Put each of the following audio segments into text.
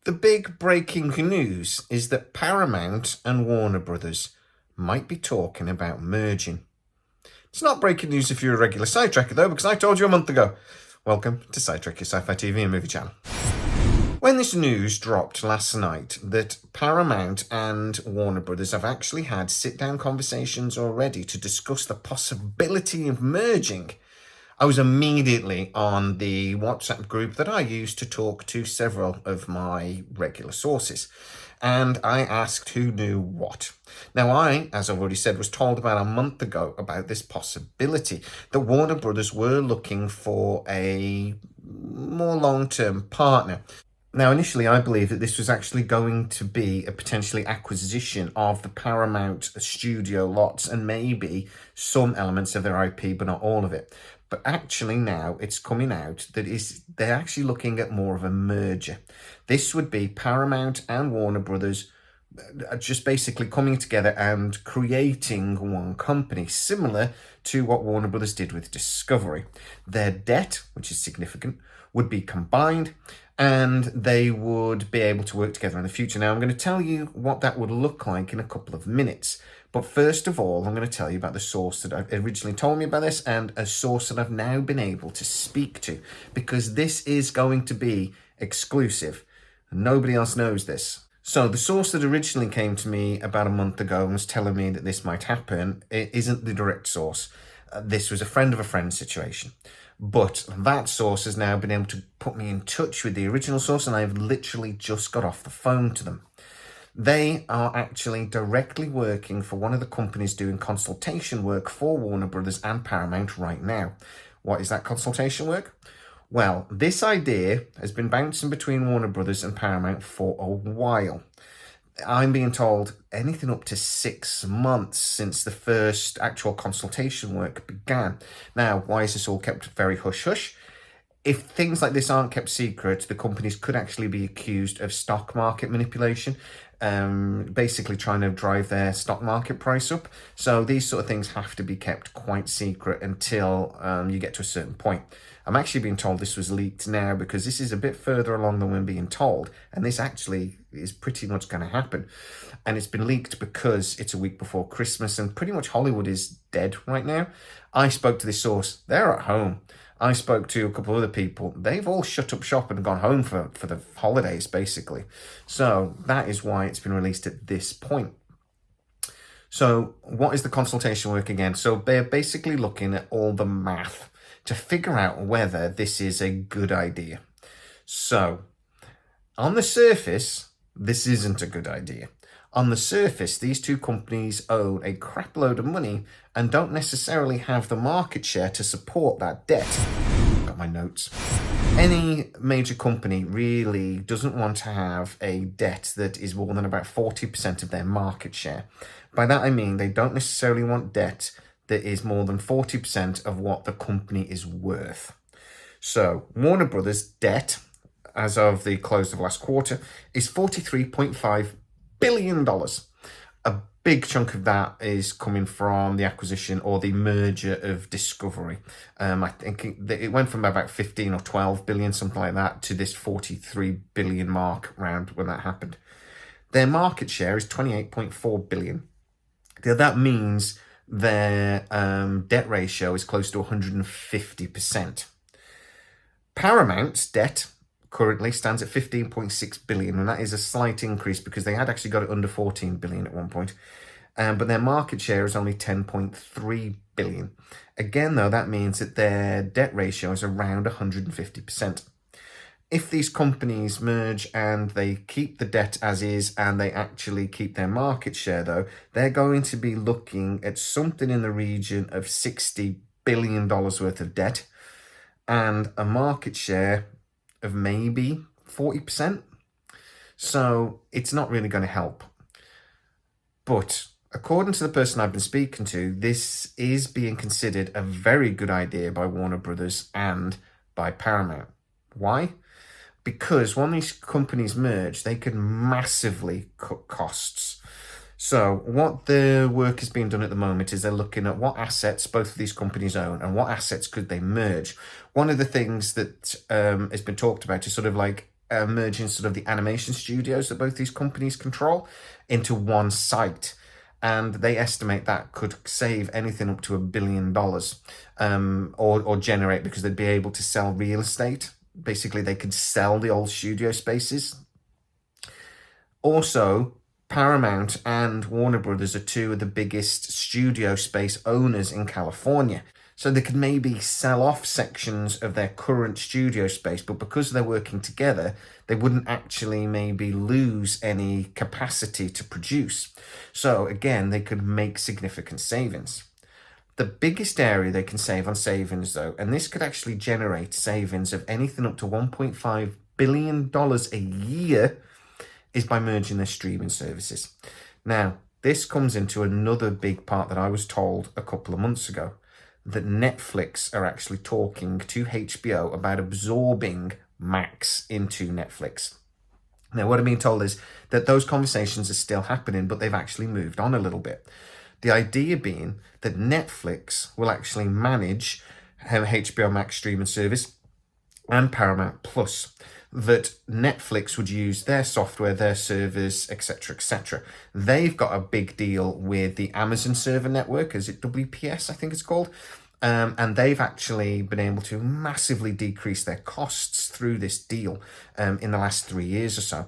The big breaking news is that Paramount and Warner Brothers might be talking about merging. It's not breaking news if you're a regular SciTrekker though, because I told you a month ago. Welcome to SciTrek, your sci-fi TV and movie channel. When this news dropped last night that Paramount and Warner Brothers have actually had sit-down conversations already to discuss the possibility of merging, I was immediately on the WhatsApp group that I use to talk to several of my regular sources. And I asked who knew what. Now I, as I've already said, was told about a month ago about this possibility that Warner Brothers were looking for a more long-term partner. Now, initially, I believe that this was actually going to be a potentially acquisition of the Paramount studio lots and maybe some elements of their IP, but not all of it. But actually now it's coming out that they're actually looking at more of a merger. This would be Paramount and Warner Brothers just basically coming together and creating one company, similar to what Warner Brothers did with Discovery. Their debt, which is significant, would be combined and they would be able to work together in the future. Now, I'm going to tell you what that would look like in a couple of minutes. But first of all, I'm going to tell you about the source that originally told me about this and a source that I've now been able to speak to, because this is going to be exclusive. Nobody else knows this. So the source that originally came to me about a month ago and was telling me that this might happen, it isn't the direct source. This was a friend of a friend situation. But that source has now been able to put me in touch with the original source, and I've literally just got off the phone to them. They are actually directly working for one of the companies doing consultation work for Warner Brothers and Paramount right now. What is that consultation work? Well, this idea has been bouncing between Warner Brothers and Paramount for a while. I'm being told anything up to 6 months since the first actual consultation work began. Now, why is this all kept very hush-hush? If things like this aren't kept secret, the companies could actually be accused of stock market manipulation, basically trying to drive their stock market price up. So these sort of things have to be kept quite secret until you get to a certain point. I'm actually being told this was leaked now because this is a bit further along than we're being told, and this actually is pretty much going to happen. And it's been leaked because it's a week before Christmas and pretty much Hollywood is dead right now. I spoke to this source. They're at home. I spoke to a couple of other people. They've all shut up shop and gone home for the holidays, basically. So that is why it's been released at this point. So what is the consultation work again? So they're basically looking at all the math to figure out whether this is a good idea. So on the surface, this isn't a good idea. On the surface, these two companies own a crap load of money and don't necessarily have the market share to support that debt. Got my notes. Any major company really doesn't want to have a debt that is more than about 40% of their market share. By that I mean they don't necessarily want debt that is more than 40% of what the company is worth. So Warner Brothers' debt, as of the close of last quarter, is $43.5 billion. A big chunk of that is coming from the acquisition or the merger of Discovery. I think it went from about 15 or 12 billion, something like that, to this 43 billion mark around when that happened. Their market share is 28.4 billion. Now, that means their debt ratio is close to 150%. Paramount's debt currently stands at 15.6 billion, and that is a slight increase because they had actually got it under 14 billion at one point. But their market share is only 10.3 billion. Again, though, that means that their debt ratio is around 150%. If these companies merge and they keep the debt as is and they actually keep their market share, though, they're going to be looking at something in the region of $60 billion worth of debt and a market share of maybe 40%. So it's not really going to help. But according to the person I've been speaking to, this is being considered a very good idea by Warner Brothers and by Paramount. Why? Because when these companies merge, they can massively cut costs. So what the work is being done at the moment is they're looking at what assets both of these companies own and what assets could they merge. One of the things that has been talked about is sort of like merging sort of the animation studios that both these companies control into one site. And they estimate that could save anything up to $1 billion, or generate, because they'd be able to sell real estate. Basically, they could sell the old studio spaces. Also, Paramount and Warner Brothers are two of the biggest studio space owners in California. So they could maybe sell off sections of their current studio space, but because they're working together, they wouldn't actually maybe lose any capacity to produce. So again, they could make significant savings. The biggest area they can save on savings, though, and this could actually generate savings of anything up to $1.5 billion a year, is by merging their streaming services. Now, this comes into another big part that I was told a couple of months ago, that Netflix are actually talking to HBO about absorbing Max into Netflix. Now, what I'm being told is that those conversations are still happening, but they've actually moved on a little bit. The idea being that Netflix will actually manage HBO Max streaming service and Paramount Plus, that Netflix would use their software, their servers, etc., etc. They've got a big deal with the Amazon server network. Is it WPS, I think it's called? And they've actually been able to massively decrease their costs through this deal in the last 3 years or so.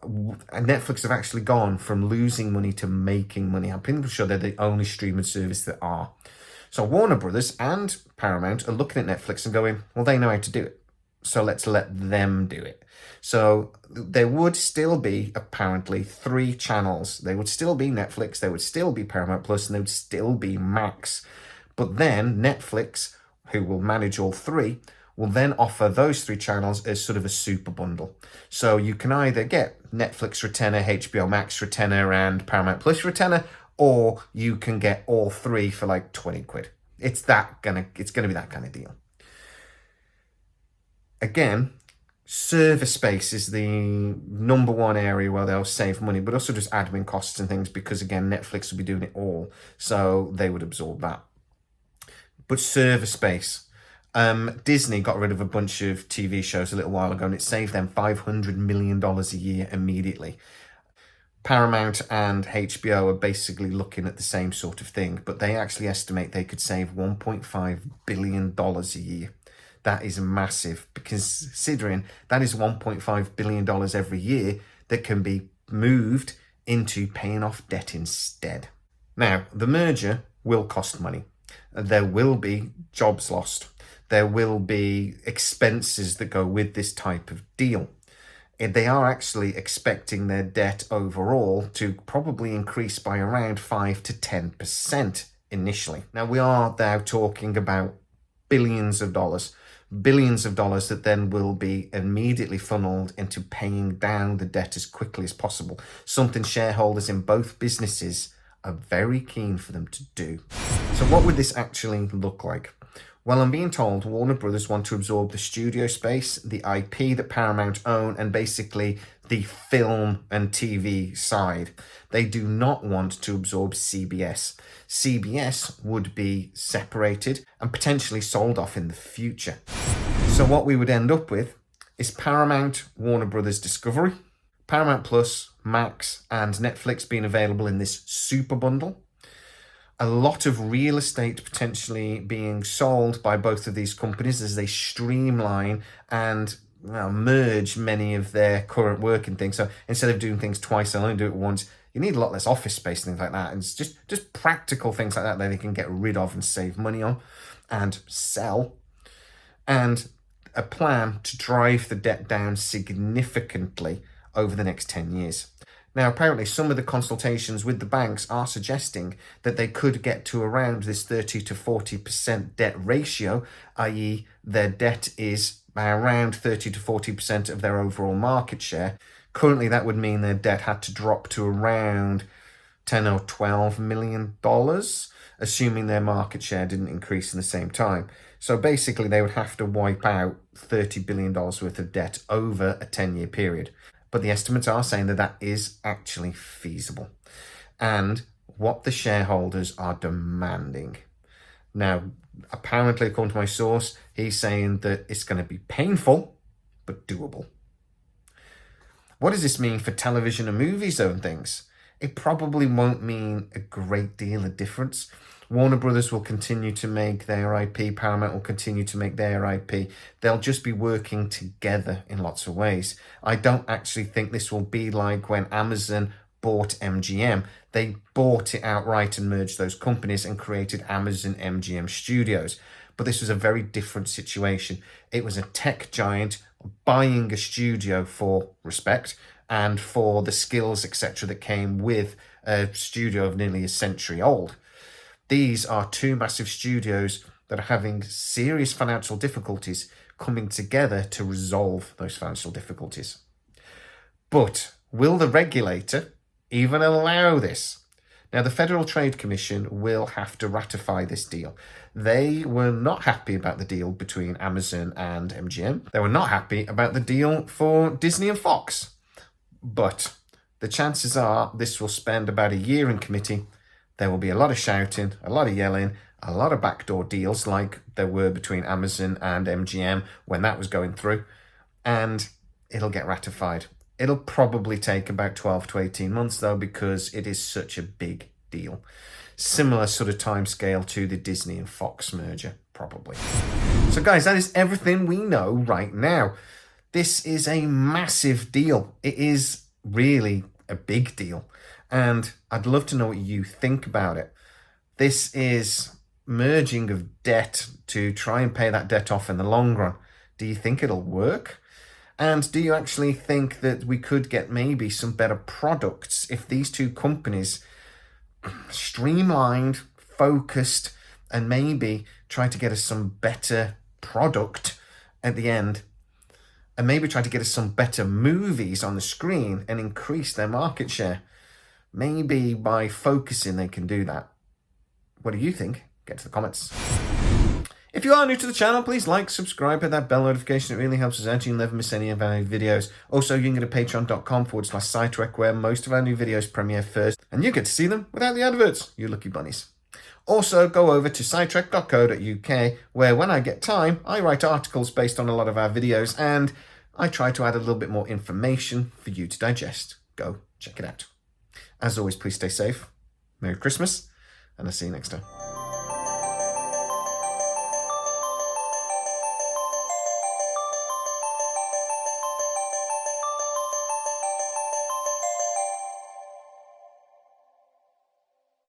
And Netflix have actually gone from losing money to making money. I'm pretty sure they're the only streaming service that are. So Warner Brothers and Paramount are looking at Netflix and going, well, they know how to do it, so let's let them do it. So there would still be apparently 3 channels. There would still be Netflix, there would still be Paramount Plus, and there would still be Max. But then Netflix, who will manage all 3, will then offer those 3 channels as sort of a super bundle. So you can either get Netflix for tenner, HBO Max for tenner, and Paramount Plus for tenner, or you can get all 3 for like 20 quid. It's gonna be that kind of deal. Again, server space is the number one area where they'll save money, but also just admin costs and things, because again, Netflix will be doing it all, so they would absorb that. But server space, Disney got rid of a bunch of TV shows a little while ago, and it saved them $500 million a year immediately. Paramount and HBO are basically looking at the same sort of thing, but they actually estimate they could save $1.5 billion a year. That is massive, because considering that is $1.5 billion every year that can be moved into paying off debt instead. Now, the merger will cost money. There will be jobs lost. There will be expenses that go with this type of deal. They are actually expecting their debt overall to probably increase by around 5 to 10% initially. Now, we are now talking about billions of dollars that then will be immediately funneled into paying down the debt as quickly as possible, something shareholders in both businesses are very keen for them to do. So what would this actually look like? Well, I'm being told Warner Brothers want to absorb the studio space, the IP that Paramount own, and basically the film and TV side. They do not want to absorb CBS. CBS would be separated and potentially sold off in the future. So what we would end up with is Paramount, Warner Brothers Discovery, Paramount Plus, Max, and Netflix being available in this super bundle. A lot of real estate potentially being sold by both of these companies as they streamline and merge many of their current working things. So instead of doing things twice, they'll only do it once. You need a lot less office space, things like that. And it's just practical things like that they can get rid of and save money on and sell. And a plan to drive the debt down significantly over the next 10 years. Now, apparently, some of the consultations with the banks are suggesting that they could get to around this 30 to 40% debt ratio, i.e. their debt is around 30 to 40% of their overall market share. Currently, that would mean their debt had to drop to around $10 or $12 million, assuming their market share didn't increase in the same time. So basically, they would have to wipe out $30 billion worth of debt over a 10-year period. But the estimates are saying that that is actually feasible. And what the shareholders are demanding. Now, apparently, according to my source, he's saying that it's going to be painful, but doable. What does this mean for television and movies though and things? It probably won't mean a great deal of difference. Warner Brothers will continue to make their IP. Paramount will continue to make their IP. They'll just be working together in lots of ways. I don't actually think this will be like when Amazon bought MGM. They bought it outright and merged those companies and created Amazon MGM Studios. But this was a very different situation. It was a tech giant buying a studio for respect and for the skills, etc., that came with a studio of nearly a century old. These are two massive studios that are having serious financial difficulties coming together to resolve those financial difficulties. But will the regulator even allow this? Now, the Federal Trade Commission will have to ratify this deal. They were not happy about the deal between Amazon and MGM. They were not happy about the deal for Disney and Fox. But the chances are this will spend about a year in committee. There will be a lot of shouting, a lot of yelling, a lot of backdoor deals like there were between Amazon and MGM when that was going through. And it'll get ratified. It'll probably take about 12 to 18 months though, because it is such a big deal. Similar sort of timescale to the Disney and Fox merger, probably. So guys, that is everything we know right now. This is a massive deal. It is really a big deal. And I'd love to know what you think about it. This is merging of debt to try and pay that debt off in the long run. Do you think it'll work? And do you actually think that we could get maybe some better products if these two companies streamlined, focused, and maybe try to get us some better product at the end, and maybe try to get us some better movies on the screen and increase their market share? Maybe by focusing they can do that. What do you think? Get to the comments. If you are new to the channel, please like, subscribe, hit that bell notification. It really helps us out. You'll never miss any of our videos. Also, you can go to patreon.com/SciTrek, where most of our new videos premiere first, and you get to see them without the adverts. You lucky bunnies. Also, go over to scitrek.co.uk, where when I get time, I write articles based on a lot of our videos, and I try to add a little bit more information for you to digest. Go check it out. As always, please stay safe. Merry Christmas, and I'll see you next time.